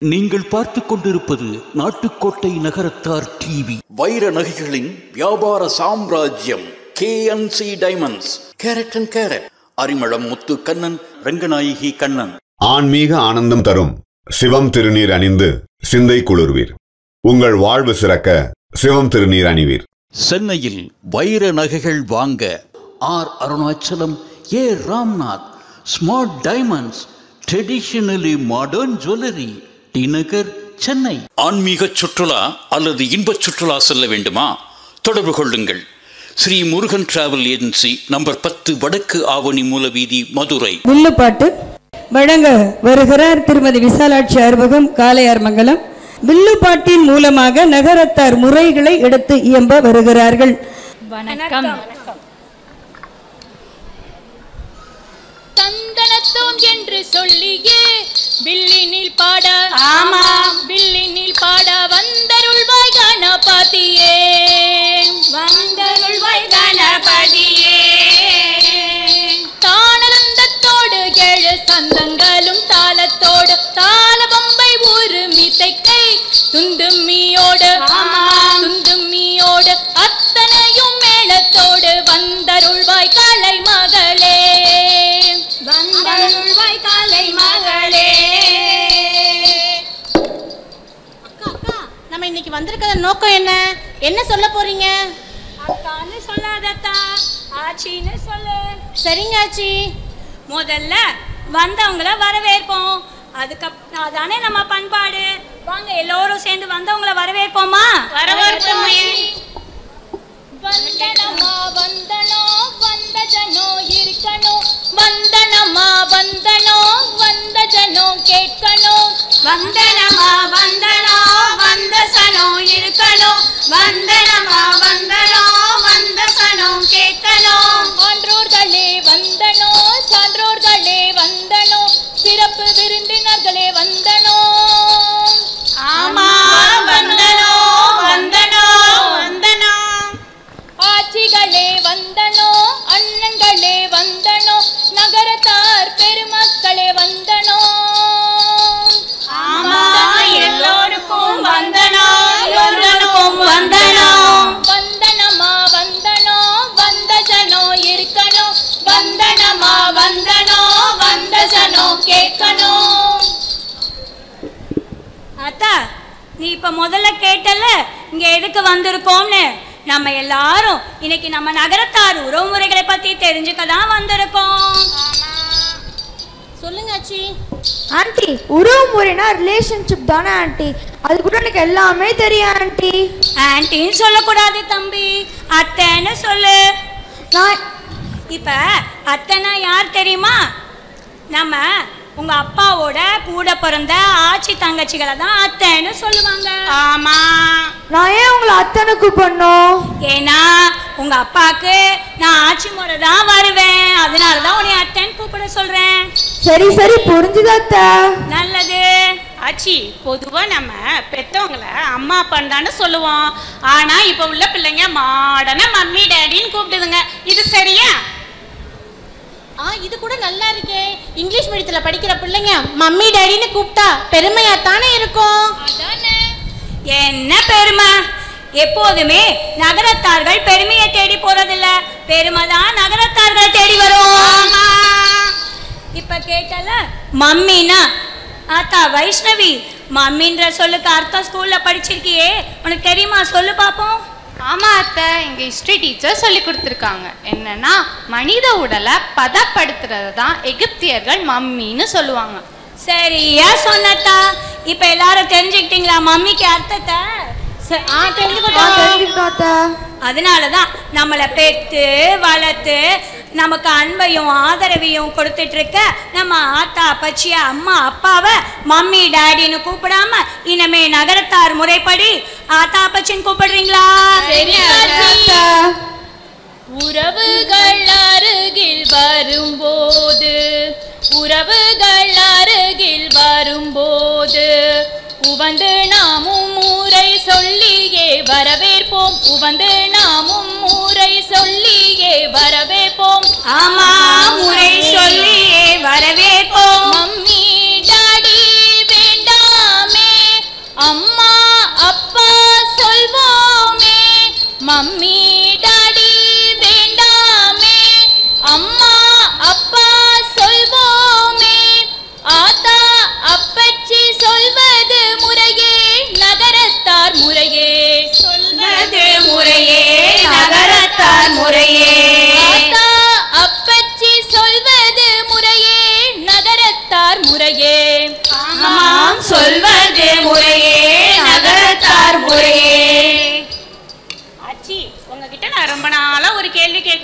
நீங்கள் பார்த்துக் கொண்டிருப்பது நாட்டுக்கோட்டை நகரத்தார் டிவி. வைர நகைகளின் வியாபார சாம்ராஜ்யம் KNC diamonds. Carat and carat. Arimalam Muthu Kannan, Ranganayaki Kannan. ஆன்மீக ஆனந்தம் தரும் சிவம் திருநீர் அணிந்து சிந்தை குளிர்வீர். உங்கள் வாழ்வு சிறக்க சிவம் திருநீர் அணிவீர். சென்னையில் வைர நகைகள் வாங்க R Arunachalam, A Ramnath, smart diamonds, traditionally modern jewellery, T Nagar, Chennai. ஆன்மீக சுற்றுலா அல்லது இன்ப சுற்றுலா செல்ல வேண்டுமா? தொடர்பு கொள்ளுங்கள். Sri Murugan travel agency, number 10, வடக்கு ஆவணி மூலவீதி, மதுரை. வில்லுப்பாட்டு வழங்க வருகிறார் திருமதி விசாலாட்சி அறுபகம், காளையார்மங்கலம். வில்லுப்பாட்டின் மூலமாக நகரத்தார் முறைகளை எடுத்து இயம்ப வருகிறார்கள். வணக்கம். தந்தனத்தோம் என்று சொல்லியே வில்லினில் பாட, ஆமாம் வில்லினில் பாட வந்தருள்வாய் கணபதியே, வந்தருள்வாய் கணபதியே. தானந்தத்தோடு ஏழு சந்தங்களும் தாளத்தோடு தாள பம்பை ஒரு மிதைக்கை துண்டும்மியோடு, ஆமாம் துண்டும்மியோடு அத்தனையும் மேளத்தோடு வந்தருள்வாய் காளை மகளே, வந்தருள்வாய் காளை மகளே. அக்கா அக்கா, நம்ம இன்னைக்கு வந்திருக்கிற நோக்கம் என்ன? என்ன சொல்ல போறீங்க? அக்கான்னு சொல்லாதத்தா, ஆச்சின்னு சொல்லு. சரிங்க ஆச்சி. முதல்ல வந்தவங்கள வரவேற்போம், அதுக்கப்புறம் அதானே நம்ம பண்பாடு. வாங்க எல்லோரும் சேர்ந்து வந்தவங்கள வரவேற்போமா? வரவேற்போம். வந்தனமா வந்தனோ வந்த ஜனோ இருக்கணும், வந்தனமா வந்தனோ வந்த ஜனோ கேட்கணும், வந்தனமா வந்தனோ வந்த சனோ இருக்கணும், வந்தனமா வந்தனோ வந்த சனோ கேட்கணும். ஆன்றோர்களே வந்தனோ, சான்றோர்களே வந்தனோ, சிறப்பு விருந்தினர்களே வந்தனோ, ஆமா வந்தனோ வந்தனோ வந்தனோ. ஆட்சிகளே வந்தனோ, அண்ணன்களே வந்தனோ, நகரத்தார் பெருமக்களே வந்தனோ, ஆமா எல்லோருக்கும் வந்தனோ, எல்லோருக்கும் வந்தனோ. வந்தனமா வந்தனோ வந்த ஜனோ இருக்கணும், வந்தனமா வந்தனோ வந்த சனோ கேட்கணும். அத்தா நீ இப்ப முதல்ல கேட்டல இங்க எதுக்கு வந்திருக்கோம்னு. நம்ம எல்லாரும் இன்னைக்கு நம்ம நகரத்தார் உறவுமுறைகளை பத்தி தெரிஞ்சுக்க தான் வந்திருக்கோம். சொல்லுங்க ஆச்சி. ஆண்டி, உறவு முறைனா ரிலேஷன்ஷிப் தானே ஆண்டி? அது கூட எனக்கு எல்லாமே தெரியும் ஆண்டி. ஆன்ட்டின்னு சொல்லக்கூடாது தம்பி, அத்தைன்னு சொல்லு. நான் இப்ப அத்தைனா யார் தெரியுமா? நம்ம உங்க அப்பாவோட கூட பிறந்த ஆச்சி தங்கச்சிகளை தான் அத்தைன்னு சொல்லுவாங்க. ஆமா. நான் ஏன் உங்களை அத்தனை கூப்பிடணும்? ஏன்னா உங்க அப்பாக்கு நான் ஆட்சி முறை தான் வருவேன், அதனாலதான் உன்னை அத்தைன்னு கூப்பிட சொல்றேன். சரி சரி, புரிஞ்சுதா அத்தை? நல்லது. ஆச்சி, பொதுவா நம்ம பெத்தவங்களை அம்மா அப்பான்னு தானே சொல்லுவோம். ஆனா இப்ப உள்ள பிள்ளைங்க மாடனா மம்மி டேடின்னு கூப்பிடுதுங்க. இது சரியா? இது கூட நல்லா இருக்கே. இங்கிலீஷ் மீடியத்துல படிக்கிற பிள்ளைங்க மம்மி டேடின்னு கூப்பிட்டா பெருமையா தானே இருக்கும். அதானே. என்ன பெருமை? எப்போதுமே நகரத்தார்கள் பெருமையை தேடி போறதில்ல, பெருமை தான் நகரத்தார்களை தேடி வரும். இப்ப கேட்டல மம்மினா ஆத்தா வைஷ்ணவி, மம்மின்ற சொல்லுக்கு அர்த்தம் ஸ்கூல்ல படிச்சிருக்கியே, உனக்கு தெரியுமா? சொல்லு பாப்போம். ஆமா அத்தை, எங்க ஹிஸ்டரி டீச்சர் சொல்லி கொடுத்துருக்காங்க. என்னன்னா மனித உடலை பதப்படுத்துறது தான் எகிப்தியர்கள் மம்மின்னு சொல்லுவாங்க. சரியா சொன்னத்தா. இப்ப எல்லாரும் தெரிஞ்சுக்கிட்டீங்களா மம்மிக்கு அர்த்தத்தை? அதனாலதான் நம்மளை பெத்து வளர்த்து நமக்கு அன்பையும் ஆதரவையும் கொடுத்துட்டு இருக்க நம்ம ஆத்தா அப்பச்சிய அம்மா அப்பாவை மம்மி டாடின்னு கூப்பிடாம இனிமே நகரத்தார் முறைப்படி ஆத்தா அப்பச்சின்னு கூப்பிடுறீங்களா? உறவுகள் அருகில் வரும்போது, உறவுகள் அருகில் வரும்போது உவந்து நாமும் ஊரை சொல்லியே வரவேற்போம், உவந்து நாமும் ஊரை சொல்லியே வரவேற்போம். ஆமா, ஊரை சொல்லியே வரவேற்போம். மம்மி டாடி வேண்டாம்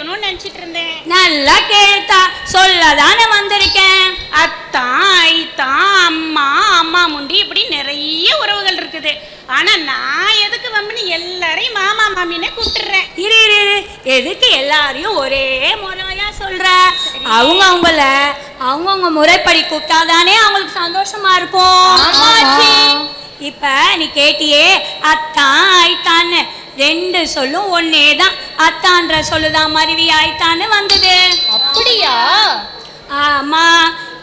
கேட்கணும்னு நினைச்சிட்டு இருந்தேன். நல்லா கேட்டா சொல்லதானே வந்திருக்கேன். அத்தான், ஐத்தான், அம்மா, அம்மா முண்டி இப்படி நிறைய உறவுகள் இருக்குது. ஆனா நான் எதுக்கு வம்புன்னு எல்லாரையும் மாமா மாமின்னே கூப்பிட்டுறேன். இரு இரு இரு. எதுக்கு எல்லாரையும் ஒரே முறையா சொல்ற? அவங்கவுங்க முறைப்படி கூப்பிட்டாதானே அவங்களுக்கு சந்தோஷமா இருக்கும். இப்ப நீ கேட்டியே அத்தான் ஐத்தான்னு, ரெண்டு சொல்லும் ஒன்னே தான். அத்தான்ற சொல்லுதான் மருவி ஐத்தான்னு வந்தது. அப்படியா? ஆமா.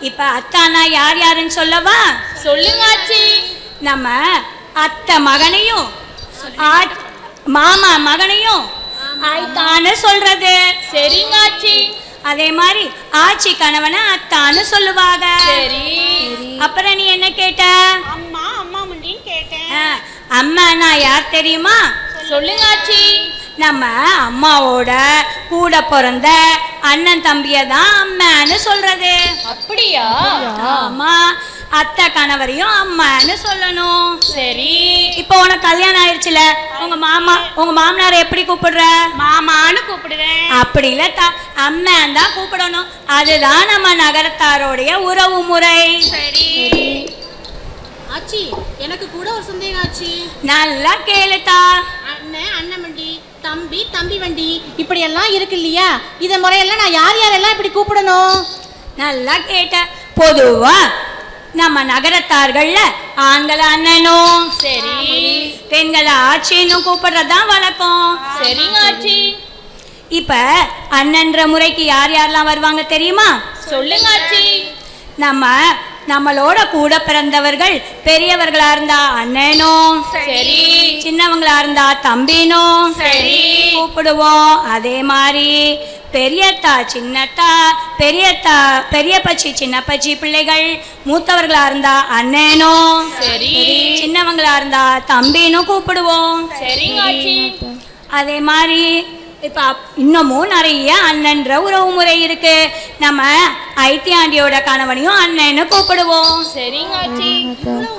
இப்ப அத்தானா யார் யாருன்னு சொல்லவா? சொல்லுங்க ஆச்சி. நம்ம அத்தை மகனையும் மாமா மகனையும் ஐத்தான்னு சொல்றது. சரிங்க ஆச்சி. அதே மாதிரி ஆச்சி கணவனை அத்தான்னு சொல்லுவாங்க. சரி. அப்புறம் நீ என்ன கேட்ட? அம்மா, அம்மா முண்டின்னு கேட்டேன். அம்மானா யார் தெரியுமா? சொல்லுங்க ஆச்சி. நம்ம அம்மாவோட கூட பிறந்த அண்ணன் தம்பிய தான் அம்மான்னு சொல்றது. அப்படியா? ஆமா. அத்தை கணவரையும் அம்மான்னு சொல்லணும். சரி. இப்போ உனக்கு கல்யாணம் ஆயிடுச்சுல, உங்க மாமனாரை எப்படி கூப்பிடுற? மாமான்னு கூப்பிடுவேன். அப்படி இல்ல, அம்மான் தான் கூப்பிடணும். அதுதான் நம்ம நகரத்தாரோடைய உறவு முறை. சரி ஆச்சி, எனக்கு கூட ஒரு சந்தேகம் ஆச்சு. நல்லா கேளுத்தா. அண்ணன், அண்ணன் வண்டி, தம்பி, தம்பி வண்டி, இப்படி எல்லாம் இருக்கு இல்லையா? இத முறையெல்லாம் நான் யார் யாரெல்லாம் இப்படி கூப்பிடணும்? நல்லா கேட்ட. பொதுவா நம்ம நகரத்தார்கள்ல ஆண்களை அண்ணனும், சரி, பெண்களை ஆச்சின்னு கூப்பிடுறதுதான் வழக்கம். சரிங்க ஆச்சி. இப்ப அண்ணன்ற முறைக்கு யார் யாரெல்லாம் வருவாங்க தெரியுமா? சொல்லுங்க ஆச்சி. நம்மளோட கூட பிறந்தவர்கள் பெரியவர்களா இருந்தா அண்ணனும், சரி, சின்னவங்களா இருந்தா தம்பினும் சரி கூப்பிடுவோம். அதே மாதிரி பெரியத்தா சின்னத்தா, பெரிய பச்சி சின்ன பச்சி பிள்ளைகள் மூத்தவர்களா இருந்தா அண்ணனும், சரி, சின்னவங்களா இருந்தா தம்பினும் கூப்பிடுவோம். சரிங்க ஆச்சி. அதே மாதிரி இப்ப இன்னமும் நிறைய அண்ணன்ற உறவு முறை இருக்கு. நம்ம ஐத்தியாண்டியோட கணவனையும் அண்ணன்னு கூப்பிடுவோம். சரிங்க ஆச்சி.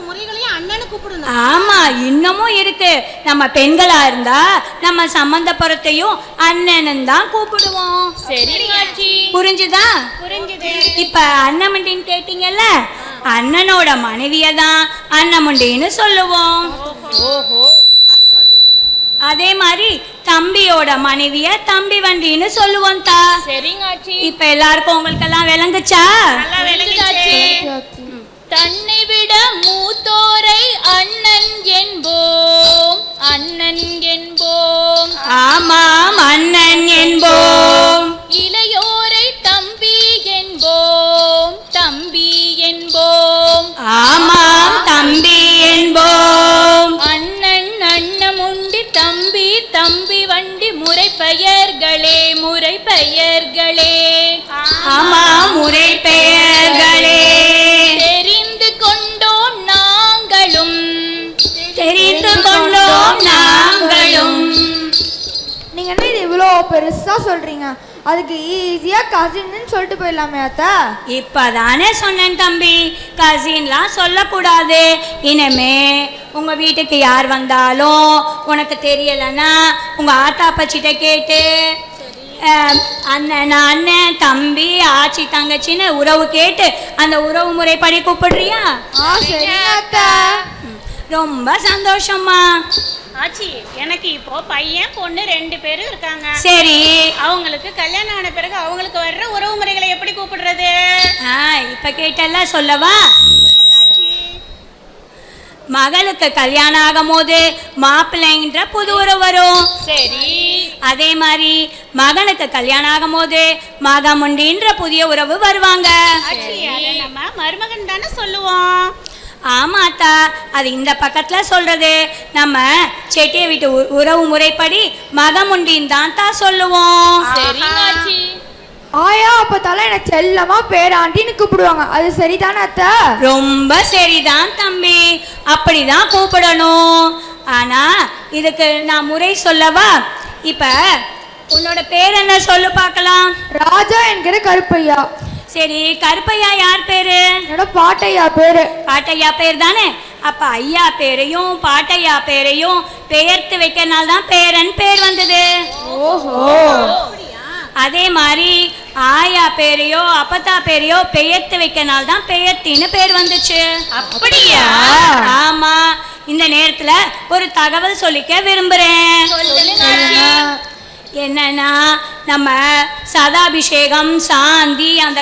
முறைகளையும் அண்ணனு கூப்பிடணும். ஆமா, இன்னமும் இருக்கு. நம்ம பெண்களா இருந்தா நம்ம சம்பந்தப்புறத்தையும் அண்ணன்னு தான் கூப்பிடுவோம். சரிங்க ஆச்சி. புரிஞ்சுதா? புரிஞ்சுது. இப்ப அண்ணமுண்டின்னு கேட்டீங்கல்ல, அண்ணனோட மனைவிய தான் அண்ணமுண்டின்னு சொல்லுவோம். ஓஹோ. அதே மாதிரி தம்பியோட மனைவிய தம்பி வண்டின்னு சொல்லுவோம் தா. சரிங்க ஆச்சி. இப்ப எல்லாருக்கும் உங்களுக்கெல்லாம் விளங்குச்சா? நல்லா விளங்குச்சு. தன்னை விட மூத்தோரை அண்ணன் என்போம், அண்ணன் என்போம். ஆமாம், அண்ணன் என்போம். இளையோரை தம்பி என்போம், தம்பி என்போம். ஆமாம், தம்பி என்போம். அண்ணன் அண்ணமுண்டி, தம்பி தம்பி வண்டி, முறை பெயர்களே, முறை பெயர்களே. ஆமாம், முறை பெயர்களே. தெரிந்து கொண்டோம் நாங்களும், தெரிந்து கொண்டோம் நாங்களும். நீங்க என்ன இது இவ்வளோ பெருசா சொல்றீங்க? அதுக்கு ஈஸியா கசின்னு சொல்லிட்டு போயிடலாமே அத்தா. இப்பதானே சொன்னேன் தம்பி, கசின்லாம் சொல்லக்கூடாது. இனிமே உங்க வீட்டுக்கு யார் வந்தாலும் உனக்கு தெரியலன்னா உங்க ஆத்தா பச்சிட்ட கேட்டு அண்ணன் தம்பி ஆச்சி தங்கச்சின்னு உறவு கேட்டு அந்த உறவு முறைப்படி கூப்பிடுறியா? சரிங்க அத்தா. ரொம்ப சந்தோஷமா. ஆச்சி, எனக்கு இப்போ பையன் பொண்ணு 2 பேரும் இருக்காங்க. சரி, அவங்களுக்கு கல்யாணம் ஆன பிறகு அவங்களுக்கு வர்ற உறவு முறைகளை எப்படி கூப்பிடுறது? இப்ப கேட்டல சொல்லவா? மகளுக்கு கல்யாணம் ஆகும் போது மாப்பிள்ளைன்ற புது உறவு வரும். சரி. அதே மாதிரி மகனுக்கு கல்யாணம் ஆகும் போது மகமுண்டின்ற புதிய உறவு வருவாங்க. நம்ம மருமகன் தானே சொல்லுவோம். ஆமாத்தா, அது இந்த பக்கத்துல சொல்றது. நம்ம செட்டிய வீட்டு உறவு முறைப்படி மகமுண்டின்னு தான் தான் சொல்லுவோம். சரிங்க ஆச்சி. ஆயா அப்பத்தால என்ன செல்லமா பேராண்டின்னு கூப்பிடுவாங்க, அது சரிதானே அத்தா? ரொம்ப சரிதான் தம்பி, அப்படிதான் கூப்பிடணும். ஆனா இதுக்கு நான் முறை சொல்லவா? இப்ப உன்னோட பேர் என்ன சொல்லு பார்க்கலாம். ராஜா என்கிற கருப்பையா. சரி, கருப்பையா யார் பேரு? என்னோட பாட்டையா பேரு. பாட்டையா பேர் தானே. அப்ப ஐயா பேரையும் பாட்டையா பேரையும் பெயர்த்து வைக்கிறனால தான் பேரன் பேர் வந்தது. ஓஹோ. அதே மாதிரி ஆயா பேரையோ அப்பத்தா பேரையோ பெயர்த்து வைக்கனால தான் பெயர்த்தின்னு பேர் வந்துச்சு. அப்படியா? ஆமா. இந்த நேரத்துல ஒரு தகவல் சொல்லிக்க விரும்புறேன். என்னன்னா நம்ம சதாபிஷேகம் சாந்தி அந்த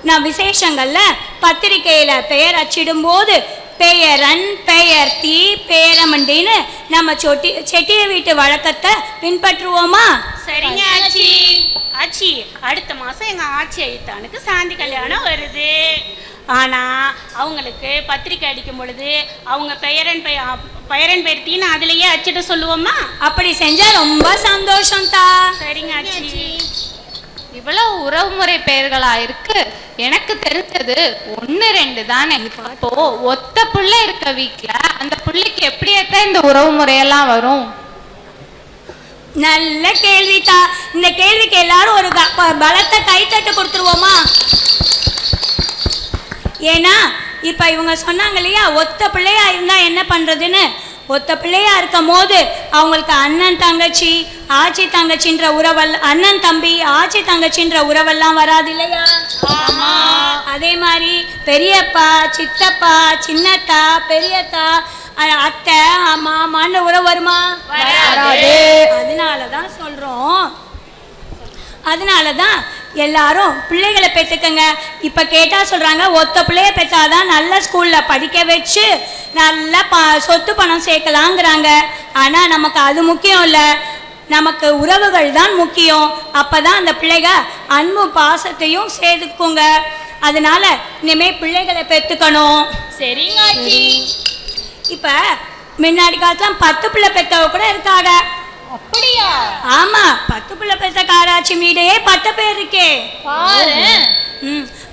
நான் விசேஷங்கள்ல பத்திரிகையில பெயர் அச்சிடும் போது பெயரன் பெயர்த்தி பேரமண்டின்னு நம்ம செட்டிய வீட்டு வழக்கத்தை பின்பற்றுவோமா? சரிங்க ஆச்சி. ஆச்சி, அடுத்த மாசம் எங்க ஆச்சி ஐத்தானுக்கு சாந்தி கல்யாணம் வருது. ஆனா அவங்களுக்கு பத்திரிக்கை அடிக்கும் பொழுது அவங்க பெயரன் பெயர்த்தின்னு அதுலயே அச்சிட்டு சொல்லுவோமா? அப்படி செஞ்சா ரொம்ப சந்தோஷம் தா. சரிங்க ஆச்சி. இவ்வளவு உறவுமுறை பெயர்களா இருக்கு. எனக்கு தெரிஞ்சது 1-2 தானே. அப்போ ஒத்த பிள்ளை இருக்க வீட்டுல அந்த பிள்ளைக்கு எப்படி ஏத்த இந்த உறவு முறையெல்லாம் வரும்? நல்ல கேள்வி தா. இந்த கேள்விக்கு எல்லாரும் ஒரு பலத்த கைத்தட்டு கொடுத்துருவோமா? ஏன்னா இப்ப இவங்க சொன்னாங்க இல்லையா, ஒத்த பிள்ளையா இருந்தா என்ன பண்றதுன்னு. ஒத்த பிள்ளையா இருக்கும் போது அவங்களுக்கு அண்ணன் தங்கச்சி ஆச்சி தங்கச்சின்ற அண்ணன் தம்பி ஆச்சி தங்கச்சின்ற உறவெல்லாம் வராது இல்லையா? அதே மாதிரி பெரியப்பா சித்தப்பா சின்னத்தா பெரியத்தா அத்தை மாமான்ற உறவு வருமா? அதனாலதான் சொல்றோம். அதனாலதான் எல்லாரும் பிள்ளைகளை பெற்றுக்கங்க. இப்ப கேட்டா சொல்றாங்க ஒத்த பிள்ளைய பெற்றாதான் நல்ல ஸ்கூல்ல படிக்க வச்சு நல்ல சொத்து பணம் சேர்க்கலாங்கிறாங்க. ஆனா நமக்கு அது முக்கியம் இல்ல, நமக்கு உறவுகள் தான் முக்கியம். அப்பதான் அந்த பிள்ளைங்க அன்பு பாசத்தையும் சேர்த்துக்குங்க. அதனால இனிமே பிள்ளைகளை பெற்றுக்கணும். சரிங்க ஆச்சி. இப்ப முன்னாடி காலத்துல 10 பிள்ளை பெற்றவ கூட இருக்காங்க. அப்படியா? ஆமா, 10 பிள்ளை பெற்ற காராட்சி மீடையே 10 பேர் இருக்கே பாரு.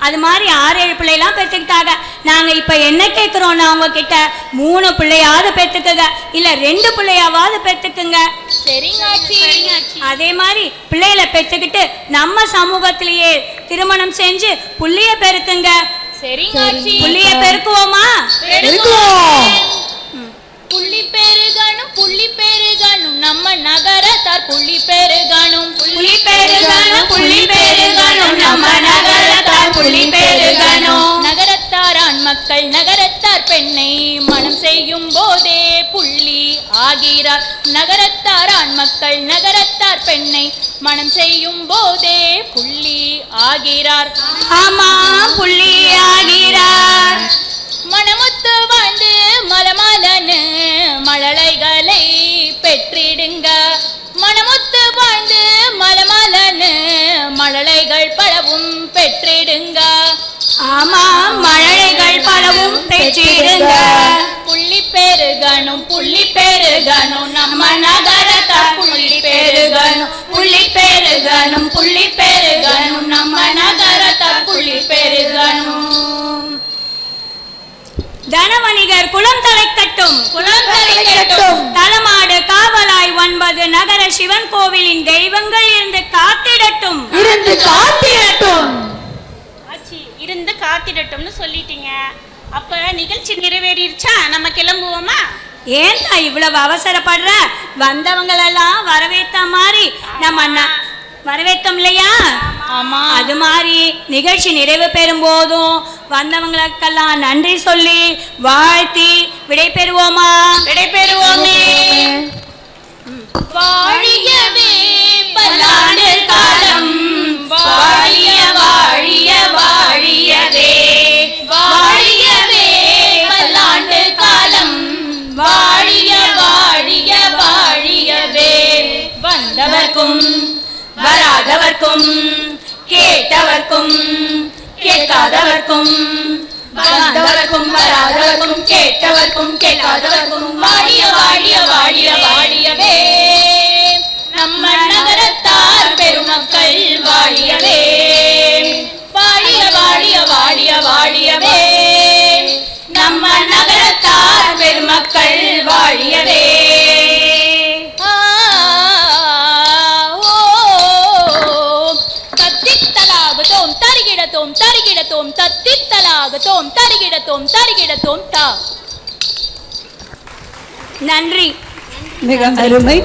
அது மாதிரி 6-7 பிள்ளைலாம் பெற்றுக்கிட்டாங்க. நாங்க இப்ப என்ன கேட்கிறோம்னா அவங்க கிட்ட 3 பிள்ளையாவது பெற்றுக்குங்க, இல்ல 2 பிள்ளையாவது பெற்றுக்குங்க. சரிங்க ஆச்சி. அதே மாதிரி பிள்ளைகளை பெற்றுக்கிட்டு நம்ம சமூகத்திலேயே திருமணம் செஞ்சு புள்ளிய பெருக்குங்க. சரிங்க ஆச்சி. புள்ளிய பெருக்குவோமா? புள்ளி பெருகணும் புள்ளி பெருகணும் நம்ம நகரத்தார் புள்ளி பெருகணும் புள்ளி பெருகணும் புள்ளி பெருகணும் நம்ம நகரத்தார் புள்ளி பெருகணும். நகரத்தார் ஆண் மக்கள் நகரத்தார் பெண்ணை மனம் செய்யும் போதே புள்ளி ஆகிறார். நகரத்தார் ஆண் மக்கள் நகரத்தார் பெண்ணை மனம் செய்யும் போதே புள்ளி ஆகிறார். ஆமா, புள்ளி ஆகிறார். மனமுத்து வாழ்ந்து மலமலனு மழலைகளை பெற்றிடுங்க. மனமுத்து வாழ்ந்து மலமலனு மழலைகள் பலவும் பெற்றிடுங்க. ஆமா, மழலைகள் பலவும் பெற்றிடுங்க. புள்ளி பெருகணும் புள்ளி பெருகணும் நம்ம நகரத்தார் புள்ளி பெருகணும் புள்ளி பெருகணும் புள்ளி பெருகணும் நம்ம நகரத்தார் புள்ளி பெருகணும். தனவணிகர் குலம் தலைக்கட்டும் குலம் தலைக்கட்டும். தலமாடு காவலாய் 9 நகர சிவன் கோவிலின் தெய்வங்கள் இருந்து காத்திடட்டும் ஆச்சி. இருந்து காத்திடட்டும்னு சொல்லிட்டீங்க. அப்ப நிகழ்ச்சி நிறைவேறிடுச்சா? நம்ம கிளம்புவோமா? ஏன்டா இவ்வளவு அவசரப்படுற? வந்தவங்களெல்லாம் வரவேற்ற மாதிரி நம்ம வரவேற்றோம் இல்லையா? ஆமா. அது மாதிரி நிகழ்ச்சி நிறைவு பெறும் போதும் வந்தவங்களுக்கெல்லாம் நன்றி சொல்லி வாழ்த்தி விடை பெறுவோமா? விடை பெறுவோமே. வாழியவே பல்லாண்டு காலம் வாழிய வாழிய வாழியவே வாழியவே பல்லாண்டு காலம் வாழிய வாழிய வாழியவே. வந்தவர்க்கும் வராதவர்க்கும் கேட்டவர்க்கும் கேட்காதவர்க்கும் வந்தவர்க்கும் வராதவர்க்கும் கேட்டவர்க்கும் கேட்காதவர்க்கும் வாழிய வாழிய வாழிய வாழியவே. நம்ம நகரத்தார் பெருமக்கள் வாழியவே வாழிய வாழிய வாழிய வாழியவே. நம்ம நகரத்தார் பெருமக்கள் வாழியவே. தரிகிடத்தோம் தரிகிடத்தோம் தத்தித்தலாகத்தோம் தரிகிடத்தோம் தரிகிடத்தோம் தா. நன்றி. மிக அருமை.